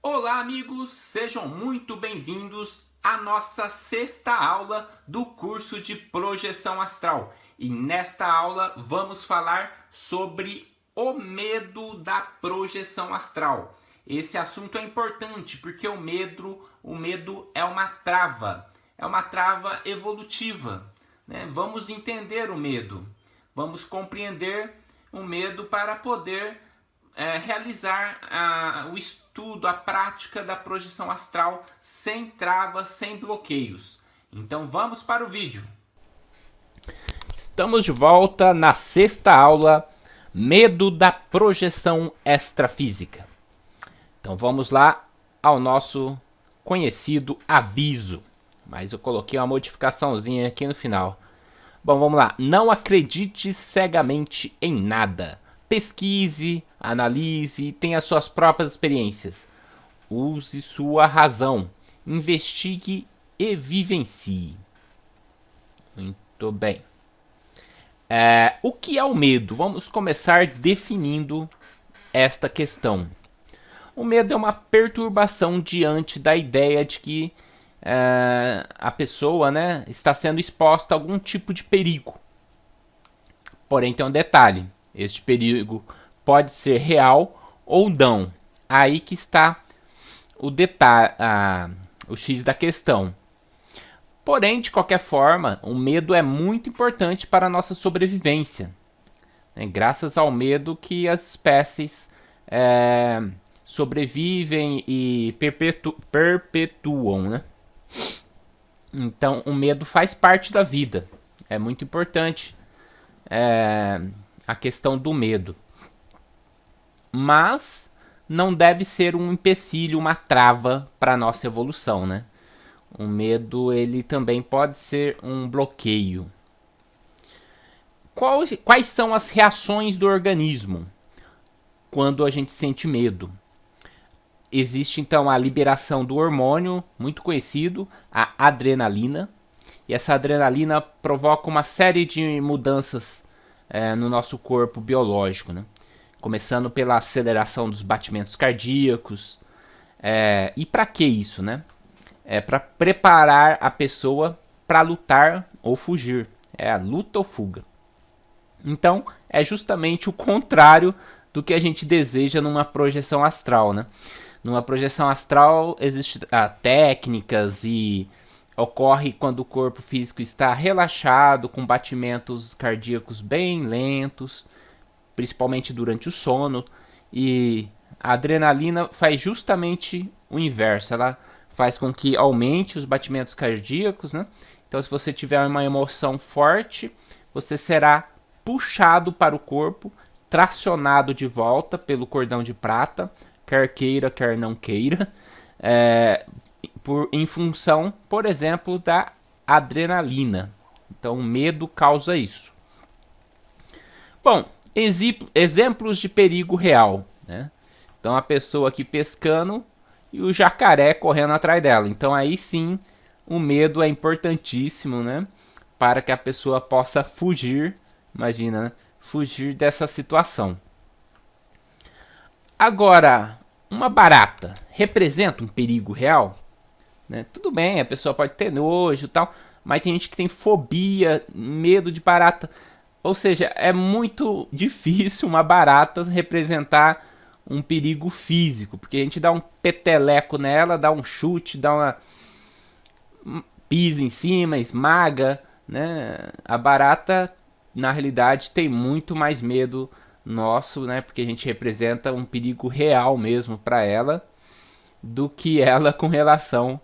Olá, amigos! Sejam muito bem-vindos à nossa sexta aula do curso de projeção astral. E nesta aula vamos falar sobre o medo da projeção astral. Esse assunto é importante porque o medo é uma trava evolutiva, né? Vamos entender o medo, vamos compreender o medo para poder realizar o estudo, a prática da projeção astral sem travas, sem bloqueios. Então vamos para o vídeo. Estamos de volta na sexta aula, medo da projeção extrafísica. Então vamos lá ao nosso conhecido aviso, mas eu coloquei uma modificaçãozinha aqui no final. Bom, vamos lá. Não acredite cegamente em nada. Pesquise, analise, tenha suas próprias experiências. Use sua razão. Investigue e vivencie. Muito bem. O que é o medo? Vamos começar definindo esta questão. O medo é uma perturbação diante da ideia de que a pessoa, né, está sendo exposta a algum tipo de perigo. Porém, tem um detalhe. Este perigo pode ser real ou não. Aí que está o detalhe, o X da questão. Porém, de qualquer forma, o medo é muito importante para a nossa sobrevivência. É graças ao medo que as espécies sobrevivem e perpetuam, né? Então, o medo faz parte da vida. É muito importante a questão do medo. Mas não deve ser um empecilho, uma trava para a nossa evolução, né? O medo, ele também pode ser um bloqueio. Quais são as reações do organismo quando a gente sente medo? Existe então a liberação do hormônio muito conhecido, a adrenalina. E essa adrenalina provoca uma série de mudanças no nosso corpo biológico, né? Começando pela aceleração dos batimentos cardíacos. E para que isso, né? É para preparar a pessoa para lutar ou fugir. É a luta ou fuga. Então, é justamente o contrário do que a gente deseja numa projeção astral, né? Numa projeção astral existem técnicas e ocorre quando o corpo físico está relaxado, com batimentos cardíacos bem lentos, principalmente durante o sono. E a adrenalina faz justamente o inverso. Ela faz com que aumente os batimentos cardíacos, né? Então, se você tiver uma emoção forte, você será puxado para o corpo, tracionado de volta pelo cordão de prata, quer queira, quer não queira, em função, por exemplo, da adrenalina. Então, o medo causa isso. Bom, exemplos de perigo real, né? Então, a pessoa aqui pescando e o jacaré correndo atrás dela. Então, aí sim, o medo é importantíssimo, né? Para que a pessoa possa fugir, imagina, né? Fugir dessa situação. Agora, uma barata representa um perigo real? Né? Tudo bem, a pessoa pode ter nojo e tal, mas tem gente que tem fobia, medo de barata. Ou seja, é muito difícil uma barata representar um perigo físico, porque a gente dá um peteleco nela, dá um chute, dá uma pisa em cima, esmaga, né? A barata, na realidade, tem muito mais medo nosso, né? Porque a gente representa um perigo real mesmo para ela do que ela com relação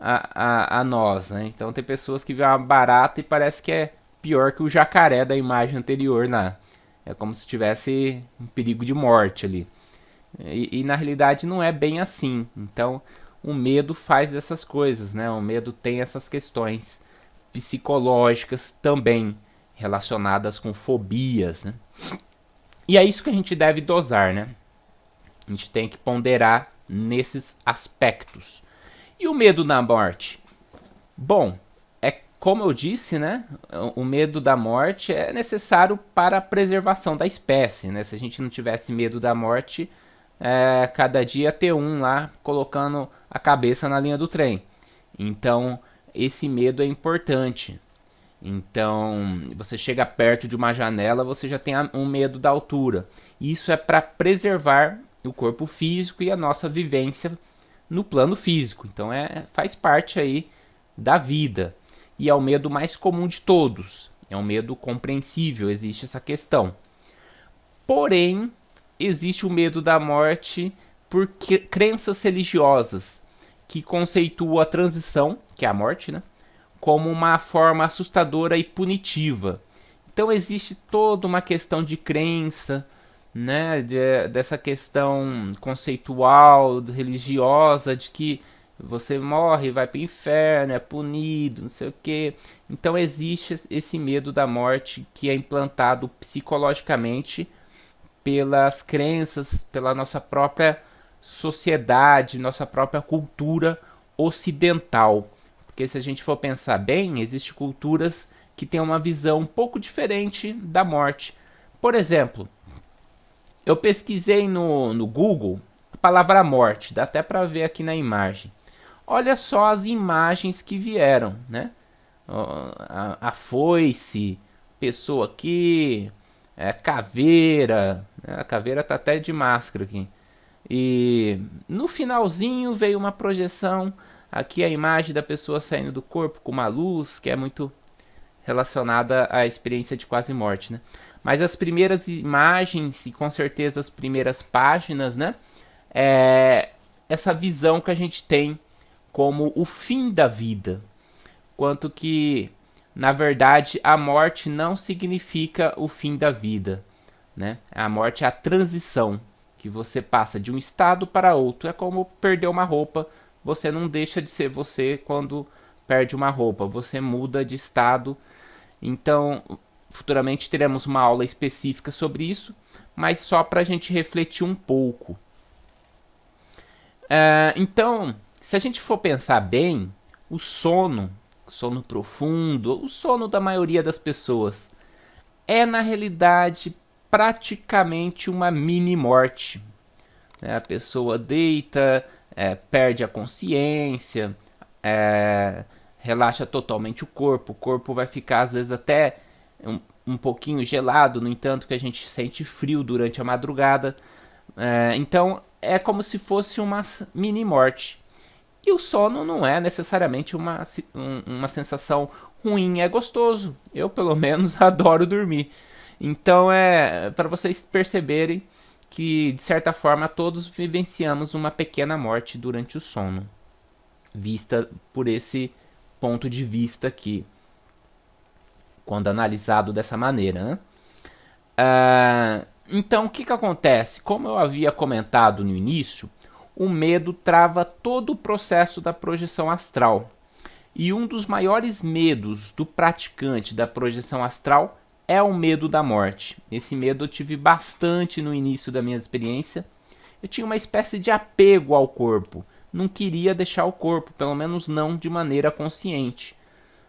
a nós, né? Então tem pessoas que veem uma barata e parece que é pior que o jacaré da imagem anterior, né? É como se tivesse um perigo de morte ali. E na realidade não é bem assim. Então o medo faz essas coisas, né? O medo tem essas questões psicológicas também relacionadas com fobias, né? E é isso que a gente deve dosar, né? A gente tem que ponderar nesses aspectos. E o medo da morte? Bom, como eu disse, né? O medo da morte é necessário para a preservação da espécie, né? Se a gente não tivesse medo da morte, cada dia ter um lá colocando a cabeça na linha do trem. Então, esse medo é importante. Então, você chega perto de uma janela, você já tem um medo da altura. Isso é para preservar o corpo físico e a nossa vivência no plano físico. Então, faz parte aí da vida. E é o medo mais comum de todos. É um medo compreensível, existe essa questão. Porém, existe o medo da morte por crenças religiosas que conceituam a transição, que é a morte, né, como uma forma assustadora e punitiva. Então existe toda uma questão de crença, né, dessa questão conceitual, religiosa, de que você morre, vai para o inferno, é punido, não sei o quê. Então existe esse medo da morte que é implantado psicologicamente pelas crenças, pela nossa própria sociedade, nossa própria cultura ocidental. Porque se a gente for pensar bem, existem culturas que têm uma visão um pouco diferente da morte. Por exemplo, eu pesquisei no Google a palavra morte, dá até para ver aqui na imagem. Olha só as imagens que vieram, né? A foice, pessoa aqui, caveira, né? A caveira tá até de máscara aqui. E no finalzinho veio uma projeção, aqui a imagem da pessoa saindo do corpo com uma luz, que é muito relacionada à experiência de quase morte, né? Mas as primeiras imagens e com certeza as primeiras páginas, né? Essa visão que a gente tem como o fim da vida. Quanto que, na verdade, a morte não significa o fim da vida, né? A morte é a transição, que você passa de um estado para outro. É como perder uma roupa. Você não deixa de ser você quando perde uma roupa. Você muda de estado. Então, futuramente teremos uma aula específica sobre isso, mas só para a gente refletir um pouco. Então, se a gente for pensar bem, o sono profundo, o sono da maioria das pessoas, é na realidade praticamente uma mini morte. A pessoa deita, perde a consciência, relaxa totalmente o corpo vai ficar às vezes até um pouquinho gelado, no entanto que a gente sente frio durante a madrugada. Então é como se fosse uma mini morte. E o sono não é necessariamente uma sensação ruim, é gostoso. Eu, pelo menos, adoro dormir. Então é para vocês perceberem que, de certa forma, todos vivenciamos uma pequena morte durante o sono, vista por esse ponto de vista aqui, quando analisado dessa maneira, né? Então, o que acontece? Como eu havia comentado no início, o medo trava todo o processo da projeção astral. E um dos maiores medos do praticante da projeção astral é o medo da morte. Esse medo eu tive bastante no início da minha experiência. Eu tinha uma espécie de apego ao corpo. Não queria deixar o corpo, pelo menos não de maneira consciente,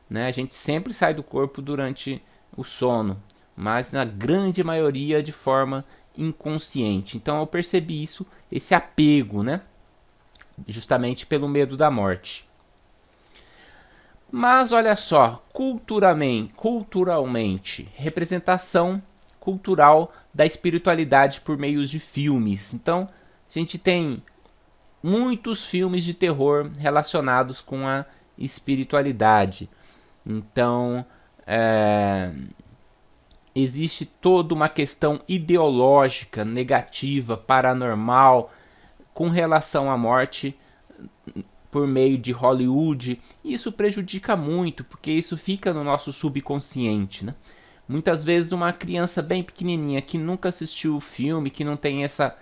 né? A gente sempre sai do corpo durante o sono, mas na grande maioria de forma inconsciente. Então eu percebi isso, esse apego, né? Justamente pelo medo da morte. Mas olha só, culturalmente, representação cultural da espiritualidade por meio de filmes. Então, a gente tem muitos filmes de terror relacionados com a espiritualidade. Então, existe toda uma questão ideológica, negativa, paranormal, com relação à morte por meio de Hollywood. Isso prejudica muito, porque isso fica no nosso subconsciente, né? Muitas vezes uma criança bem pequenininha que nunca assistiu o filme, que não tem essa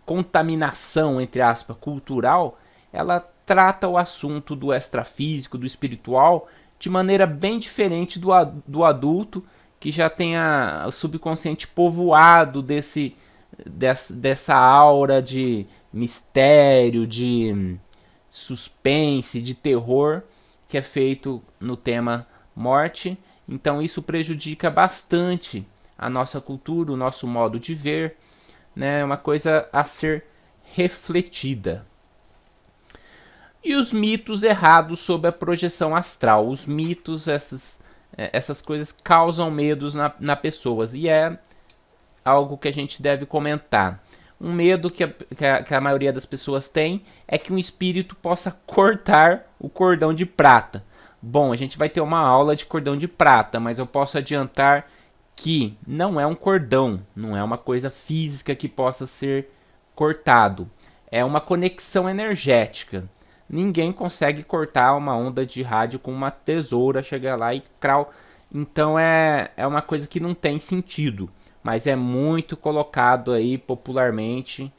contaminação, entre aspas, cultural, ela trata o assunto do extrafísico, do espiritual, de maneira bem diferente do adulto, que já tem o subconsciente povoado dessa aura de mistério, de suspense, de terror, que é feito no tema morte. Então isso prejudica bastante a nossa cultura, o nosso modo de ver, né? É uma coisa a ser refletida. E os mitos errados sobre a projeção astral. Os mitos, essas coisas causam medos na pessoas. E é algo que a gente deve comentar. Um medo que a maioria das pessoas tem é que um espírito possa cortar o cordão de prata. Bom, a gente vai ter uma aula de cordão de prata, mas eu posso adiantar que não é um cordão, não é uma coisa física que possa ser cortado. É uma conexão energética. Ninguém consegue cortar uma onda de rádio com uma tesoura, chegar lá e crau. Então é uma coisa que não tem sentido, mas é muito colocado aí popularmente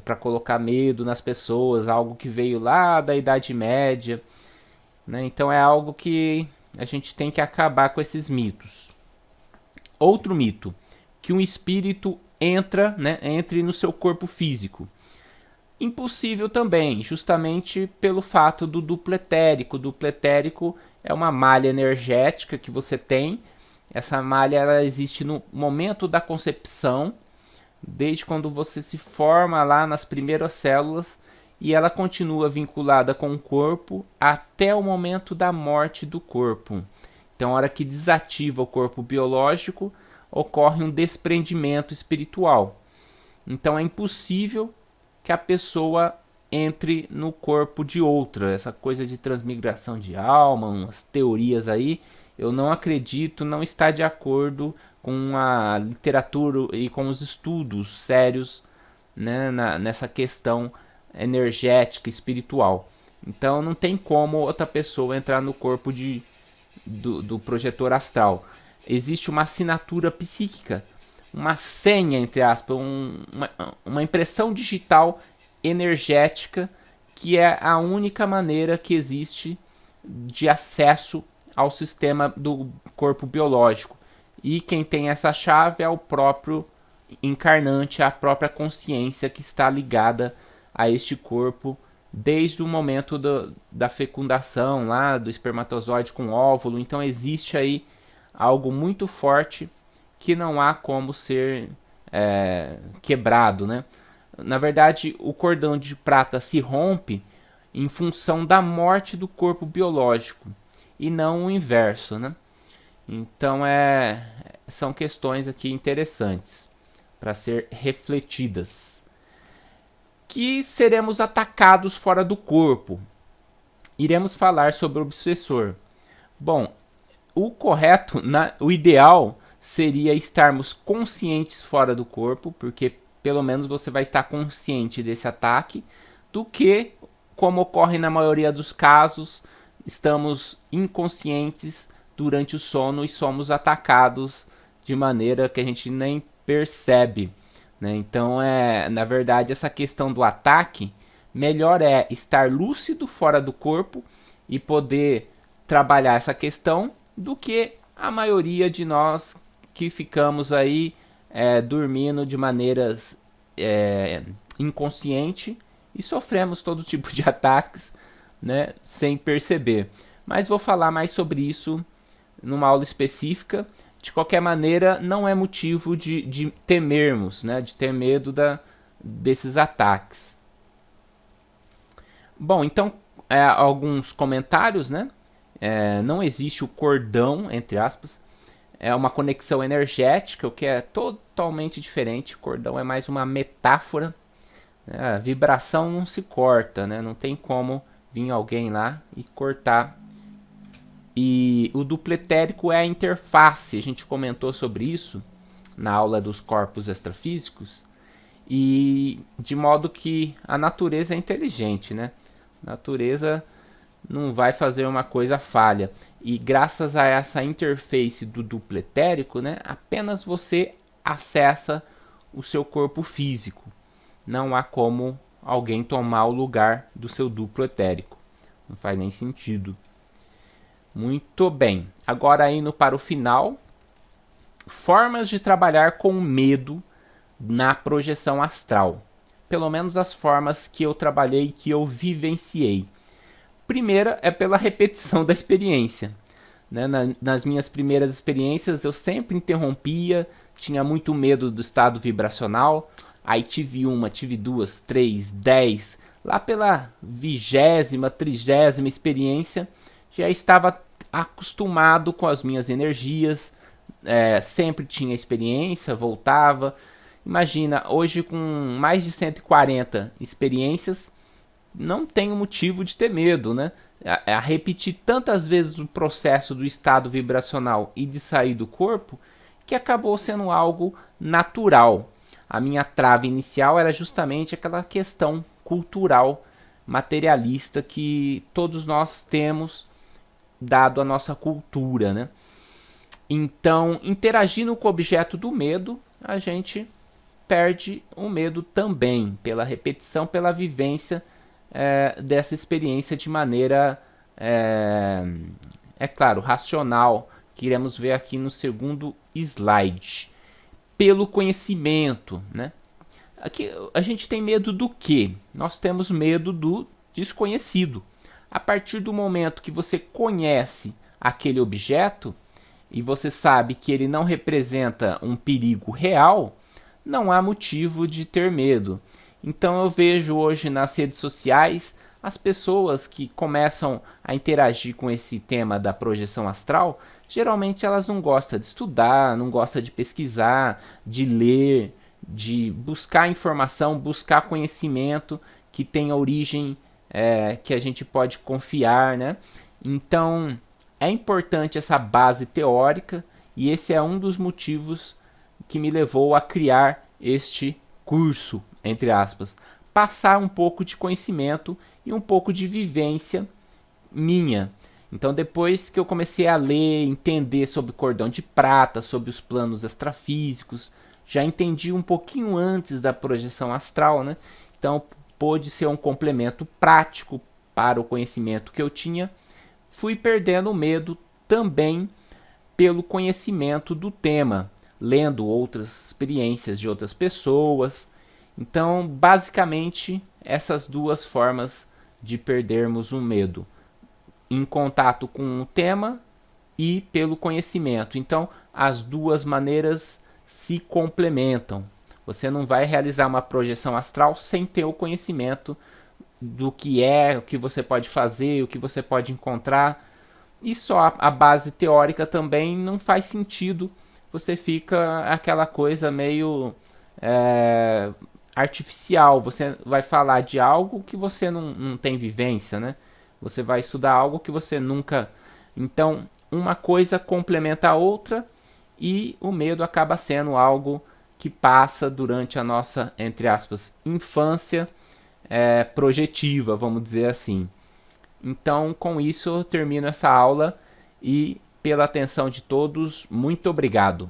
para colocar medo nas pessoas, algo que veio lá da Idade Média, né? Então é algo que a gente tem que acabar com esses mitos. Outro mito, que um espírito entre no seu corpo físico. Impossível também, justamente pelo fato do duplo etérico. O duplo etérico é uma malha energética que você tem. Essa malha ela existe no momento da concepção, desde quando você se forma lá nas primeiras células, e ela continua vinculada com o corpo até o momento da morte do corpo. Então, a hora que desativa o corpo biológico, ocorre um desprendimento espiritual. Então, é impossível que a pessoa entre no corpo de outra. Essa coisa de transmigração de alma, umas teorias aí, eu não acredito, não está de acordo com a literatura e com os estudos sérios, né, nessa questão energética, espiritual. Então não tem como outra pessoa entrar no corpo do projetor astral. Existe uma assinatura psíquica, uma senha, entre aspas, uma impressão digital energética, que é a única maneira que existe de acesso ao sistema do corpo biológico. E quem tem essa chave é o próprio encarnante, a própria consciência que está ligada a este corpo desde o momento da fecundação, lá do espermatozoide com óvulo. Então existe aí algo muito forte que não há como ser quebrado, né? Na verdade, o cordão de prata se rompe em função da morte do corpo biológico e não o inverso, né? Então são questões aqui interessantes para ser refletidas. Que seremos atacados fora do corpo. Iremos falar sobre o obsessor. Bom, o correto, o ideal seria estarmos conscientes fora do corpo, porque pelo menos você vai estar consciente desse ataque, do que, como ocorre na maioria dos casos, estamos inconscientes durante o sono e somos atacados de maneira que a gente nem percebe, né? Então, na verdade, essa questão do ataque, melhor é estar lúcido fora do corpo e poder trabalhar essa questão do que a maioria de nós que ficamos aí dormindo de maneiras inconsciente e sofremos todo tipo de ataques, né, sem perceber. Mas vou falar mais sobre isso numa aula específica. De qualquer maneira, não é motivo de temermos, né, de ter medo desses ataques. Bom, então, alguns comentários, né? Não existe o cordão, entre aspas. É uma conexão energética, o que é totalmente diferente. O cordão é mais uma metáfora. A vibração não se corta, né? Não tem como vir alguém lá e cortar. E o duplo etérico é a interface. A gente comentou sobre isso na aula dos corpos extrafísicos. E de modo que a natureza é inteligente, né? A natureza não vai fazer uma coisa falha. E graças a essa interface do duplo etérico, né, apenas você acessa o seu corpo físico. Não há como alguém tomar o lugar do seu duplo etérico. Não faz nem sentido. Muito bem. Agora indo para o final. Formas de trabalhar com medo na projeção astral. Pelo menos as formas que eu trabalhei, que eu vivenciei. Primeira é pela repetição da experiência. né? Nas minhas primeiras experiências eu sempre interrompia, tinha muito medo do estado vibracional. Aí tive uma, tive duas, três, 10. Lá pela 20ª, 30ª experiência, já estava acostumado com as minhas energias, sempre tinha experiência, voltava. Imagina, hoje com mais de 140 experiências, não tenho motivo de ter medo, né? A repetir tantas vezes o processo do estado vibracional e de sair do corpo, que acabou sendo algo natural. A minha trava inicial era justamente aquela questão cultural, materialista que todos nós temos, dado a nossa cultura, né? Então, interagindo com o objeto do medo, a gente perde o medo também, pela repetição, pela vivência dessa experiência de maneira, claro, racional, que iremos ver aqui no segundo slide. Pelo conhecimento, né? Aqui a gente tem medo do quê? Nós temos medo do desconhecido. A partir do momento que você conhece aquele objeto e você sabe que ele não representa um perigo real, não há motivo de ter medo. Então eu vejo hoje nas redes sociais as pessoas que começam a interagir com esse tema da projeção astral, geralmente elas não gostam de estudar, não gostam de pesquisar, de ler, de buscar informação, buscar conhecimento que tenha origem, que a gente pode confiar, né? Então é importante essa base teórica e esse é um dos motivos que me levou a criar este curso, entre aspas, passar um pouco de conhecimento e um pouco de vivência minha. Então depois que eu comecei a ler, entender sobre cordão de prata, sobre os planos extrafísicos, já entendi um pouquinho antes da projeção astral, né? Então pôde ser um complemento prático para o conhecimento que eu tinha. Fui perdendo o medo também pelo conhecimento do tema, lendo outras experiências de outras pessoas. Então, basicamente, essas duas formas de perdermos o medo: em contato com o tema e pelo conhecimento. Então, as duas maneiras se complementam. Você não vai realizar uma projeção astral sem ter o conhecimento do que é, o que você pode fazer, o que você pode encontrar. E só a base teórica também não faz sentido. Você fica aquela coisa meio artificial. Você vai falar de algo que você não tem vivência, né? Você vai estudar algo que você nunca... Então, uma coisa complementa a outra e o medo acaba sendo algo que passa durante a nossa, entre aspas, infância projetiva, vamos dizer assim. Então, com isso, eu termino essa aula e, pela atenção de todos, muito obrigado.